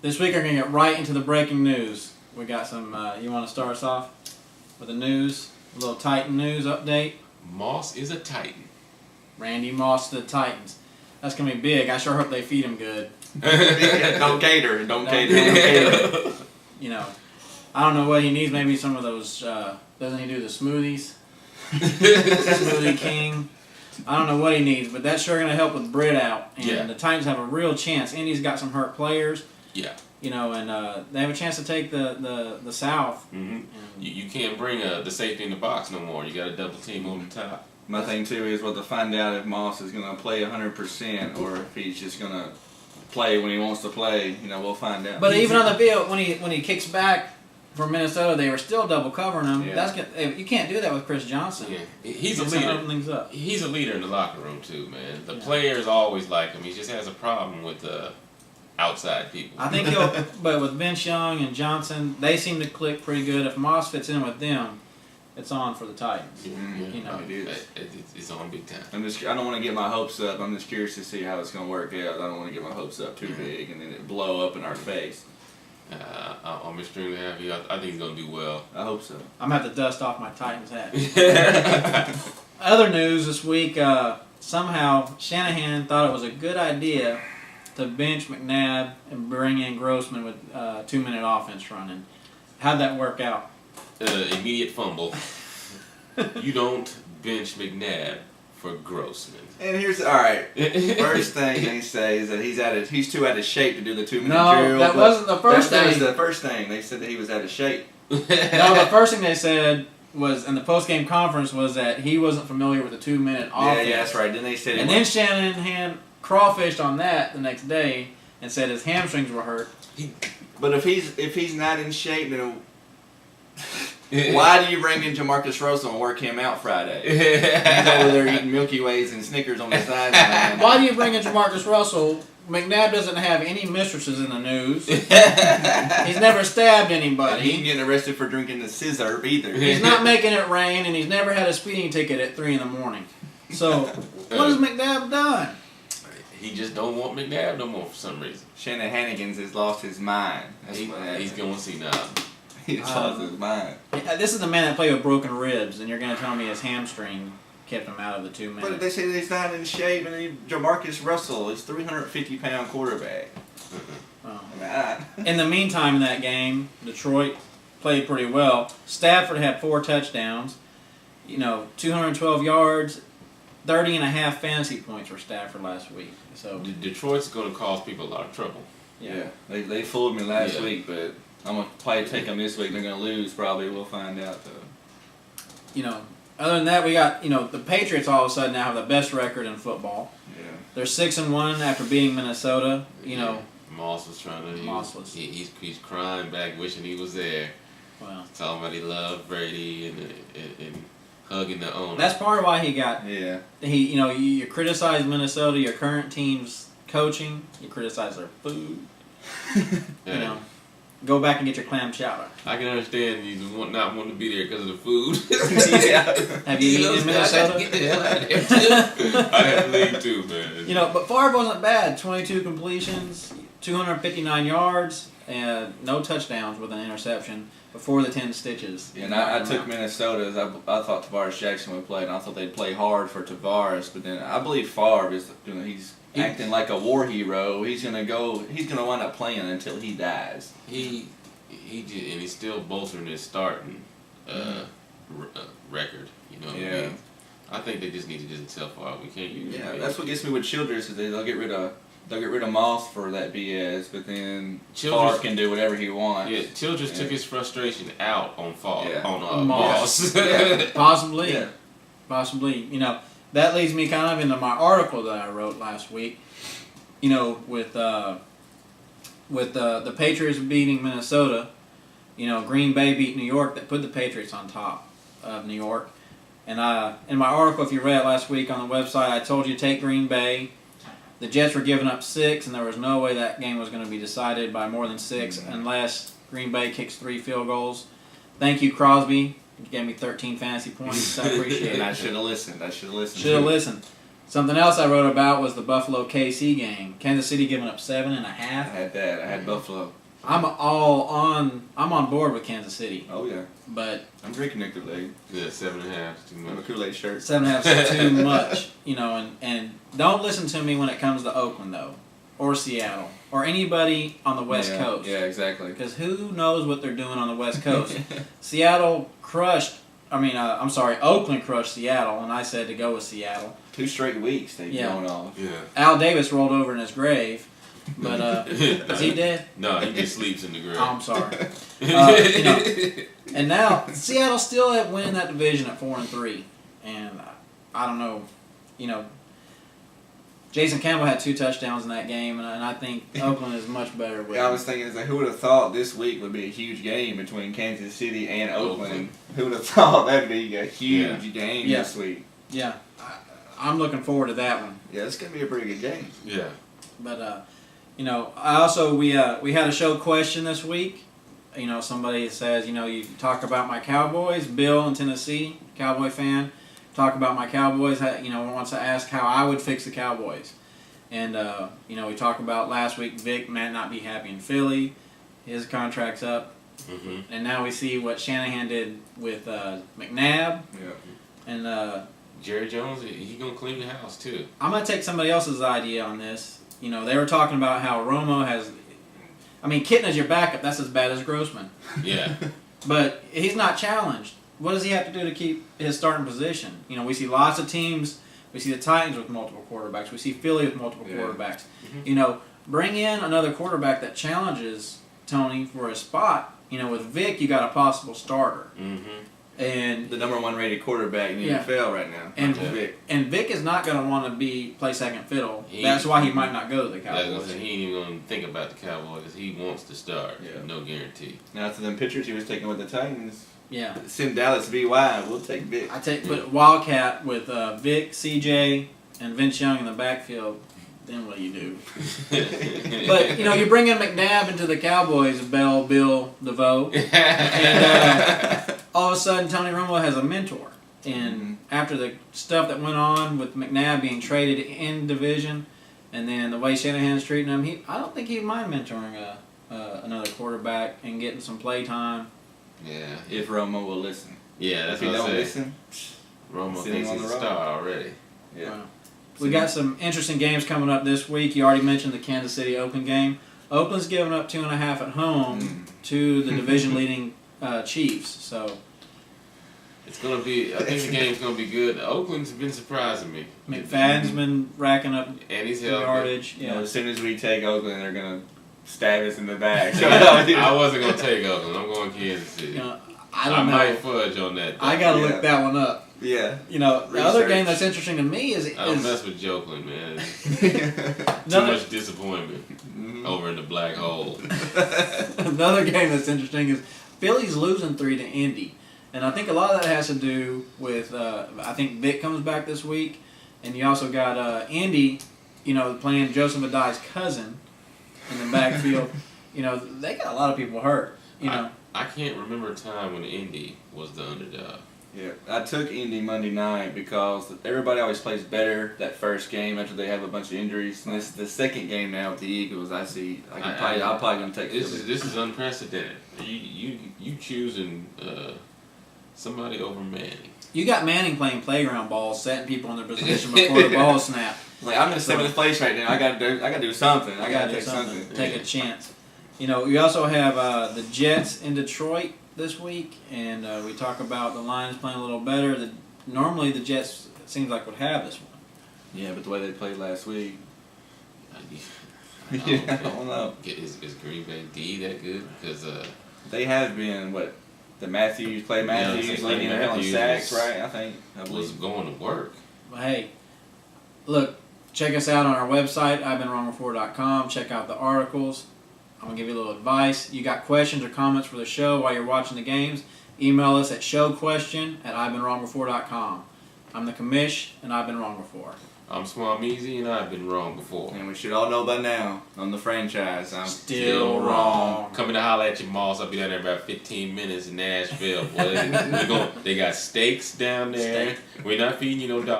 This week we're going to get right into the breaking news. We got some, you want to start us off with the news? A little Titan news update. Moss is a Titan. Randy Moss to the Titans. That's going to be big. I sure hope they feed him good. Don't cater. Don't cater. You know, I don't know what he needs. Maybe some of those, doesn't he do the smoothies? Smoothie King. I don't know what he needs, but that's sure going to help with Britt out. And the Titans have a real chance. Indy's got some hurt players. Yeah. You know, and they have a chance to take the South. Mm-hmm. You can't bring the safety in the box no more. You got a double team on the top. My thing too is we'll have to find out if Moss is going to play 100% or if he's just going to play when he wants to play. You know, we'll find out. But even on the field, when he kicks back for Minnesota, they were still double covering him. Yeah. You can't do that with Chris Johnson. Yeah, he's a leader. Things up. He's a leader in the locker room too, man. The players always like him. He just has a problem with the outside people. I think but with Vince Young and Johnson, they seem to click pretty good. If Moss fits in with them, it's on for the Titans. Mm-hmm. You know, it is. It's on big time. I don't want to get my hopes up. I'm just curious to see how it's going to work out. I don't want to get my hopes up too big and then it blow up in our face. I'm extremely happy. I think he's going to do well. I hope so. I'm going to have to dust off my Titans hat. Other news this week, somehow Shanahan thought it was a good idea to bench McNabb and bring in Grossman with 2-minute offense running. How'd that work out? Immediate fumble. You don't bench McNabb for Grossman. And here's all right. First thing they say is that he's too out of shape to do the 2-minute no, drill. that wasn't the first thing. That was the first thing. They said that he was out of shape. No, the first thing they said was in the post-game conference was that he wasn't familiar with the 2-minute offense. Yeah, that's right. Then they said, and then Shanahan crawfished on that the next day and said his hamstrings were hurt. But if he's not in shape, then why do you bring in Jamarcus Russell and work him out Friday? He's over there eating Milky Ways and Snickers on the sideline. Why do you bring in Jamarcus Russell? McNabb doesn't have any mistresses in the news. He's never stabbed anybody. He ain't getting arrested for drinking the scissor either. He's not making it rain, and he's never had a speeding ticket at 3 a.m. So, what has McNabb done? He just don't want McNabb no more for some reason. Shannon Hannigans has lost his mind. He's going to see now. He's lost his mind. This is the man that played with broken ribs, and you're going to tell me his hamstring kept him out of the 2 minutes. But they say he's not in shape, and Jamarcus Russell is 350-pound quarterback. In the meantime, in that game, Detroit played pretty well. Stafford had 4 touchdowns, 212 yards, 30.5 fantasy points for Stafford last week. So Detroit's going to cause people a lot of trouble. Yeah. They fooled me last week, but I'm going to take them this week. They're going to lose probably. We'll find out, though. Other than that, we got, the Patriots all of a sudden now have the best record in football. Yeah. They're 6-1 after beating Minnesota. Moss was trying to. He's crying back, wishing he was there. Well, talking about he loved Brady and hugging the owner. That's part of why he got. Yeah. You criticize Minnesota, your current team's coaching. You criticize their food. Go back and get your clam chowder. I can understand you not wanting to be there because of the food. Have you eaten in Minnesota? Get the hell out of there too. I had to leave too, man. But Favre wasn't bad. 22 completions, 259 yards, and no touchdowns with an interception before the 10 stitches. Yeah, and I took Minnesota as I thought Tavares Jackson would play, and I thought they'd play hard for Tavares, but then I believe Favre is he's acting like a war hero. He's gonna wind up playing until he dies. He did, and he's still bolstering his starting record. You know what I mean? I think they just need to just tell Favre we can't use him. Yeah, that's what gets me with Childress is they'll get rid of Moss for that BS, but then Favre can do whatever he wants. Yeah, Childress took his frustration out on Favre, on Moss. Possibly. Yeah. Possibly. That leads me kind of into my article that I wrote last week. With the Patriots beating Minnesota, Green Bay beat New York. That put the Patriots on top of New York. And in my article, if you read it last week on the website, I told you to take Green Bay. The Jets were giving up 6, and there was no way that game was going to be decided by more than 6 unless Green Bay kicks 3 field goals. Thank you, Crosby. You gave me 13 fantasy points. I appreciate it. I should have listened. Should have listened. Something else I wrote about was the Buffalo KC game. Kansas City giving up 7.5. I had that. I had Buffalo. I'm on board with Kansas City, Oh yeah. but I'm drinking it Kool-Aid. Yeah, 7.5 is too I'm a much. Kool-Aid shirt. 7.5 is too much, and don't listen to me when it comes to Oakland though, or Seattle, or anybody on the West Coast. Yeah, exactly. Because who knows what they're doing on the West Coast? Seattle crushed. Oakland crushed Seattle, and I said to go with Seattle. 2 straight weeks they've Yeah. going off. Yeah. Al Davis rolled over in his grave, but is he dead? No, he just sleeps in the grave. Oh, I'm sorry. And now Seattle's still at winning that division at 4-3, and I don't know, Jason Campbell had 2 touchdowns in that game, and I think Oakland is much better with. Yeah, I was thinking, who would have thought this week would be a huge game between Kansas City and Oakland? Who would have thought that'd be a huge game Yeah. this week? Yeah, I'm looking forward to that one. Yeah, it's gonna be a pretty good game. Yeah. But I also we had a show question this week. Somebody says, you talk about my Cowboys, Bill in Tennessee, Cowboy fan. Talk about my Cowboys. Wants to ask how I would fix the Cowboys. And we talked about last week. Vic might not be happy in Philly. His contract's up. Mm-hmm. And now we see what Shanahan did with McNabb. Yeah. And Jerry Jones, he gonna clean the house too. I'm gonna take somebody else's idea on this. They were talking about how Romo has. Kitten as your backup. That's as bad as Grossman. Yeah. But he's not challenged. What does he have to do to keep his starting position? We see lots of teams. We see the Titans with multiple quarterbacks. We see Philly with multiple quarterbacks. Mm-hmm. Bring in another quarterback that challenges Tony for a spot. With Vic, you got a possible starter. Mm-hmm. The number 1 rated quarterback in the Yeah. NFL right now. And Michael Vick. And Vic is not going to want to play second fiddle. That's why he might not go to the I was gonna Cowboys. say, he ain't even gonna think about the Cowboys because he wants to start. Yeah. No guarantee. Now to them pitchers he was taking with the Titans. Yeah. Send Dallas VY. We'll take Vic. Put Wildcat with Vic, CJ, and Vince Young in the backfield. Then what do you do? But you bring in McNabb into the Cowboys, Bell, Bill, DeVoe, and all of a sudden Tony Romo has a mentor. And after the stuff that went on with McNabb being traded in division, and then the way Shanahan's treating him, I don't think he'd mind mentoring another quarterback and getting some play time. Yeah. If Romo will listen. Yeah, that's If he what I don't said. listen, Romo sitting thinks on he's the a road. star already. yeah. We got some interesting games coming up this week. You already mentioned the Kansas City Oakland game. Oakland's giving up 2.5 at home to the division-leading Chiefs. So It's gonna be. I think the game's gonna be good. Oakland's been surprising me. McFadden's been racking up And he's some healthy. yardage. You know, Yeah. as soon as we take Oakland, they're gonna stab us in the back. I wasn't gonna take Oakland. I'm going Kansas City. I I don't might know. fudge on that. I got to Yeah. look that one up. Yeah. The other Research. game that's interesting to me is I don't mess with Jokeland, man. Too another, much disappointment over in the black hole. another game that's interesting is Philly's losing 3 to Indy. And I think a lot of that has to do with, I think Vic comes back this week. And you also got Indy, playing Joseph Adai's cousin in the backfield. They got a lot of people hurt. I can't remember a time when Indy was the underdog. Yeah, I took Indy Monday night because everybody always plays better that first game after they have a bunch of injuries. And this is the second game now with the Eagles. I'm probably gonna take Philly. This is unprecedented. You choosing somebody over Manning. You got Manning playing playground ball, setting people in their position before the ball snap. Like, I'm in 7th place right now. I gotta do something. I gotta take something. Take a chance. You also have the Jets in Detroit this week, and we talk about the Lions playing a little better. Normally the Jets, it seems like, would have this one. Yeah, but the way they played last week. I don't know. Is Green Bay D that good? Because They have been the Matthews Yeah, Matthews leading the hell in Matthews sacks, right? I was believe. going to work. But hey, look, check us out on our website, I'veBeenWrongBefore.com. Check out the articles. I'm going to give you a little advice. You got questions or comments for the show while you're watching the games, email us at showquestion@I'veBeenWrongBefore.com. I'm the commish, and I've been wrong before. I'm Swam Easy, and I've been wrong before. And we should all know by now on the franchise. I'm Still wrong. Coming to holler at your Moss. I'll be down there about 15 minutes in Nashville. Boy, they got steaks down there. We're not feeding you no dog.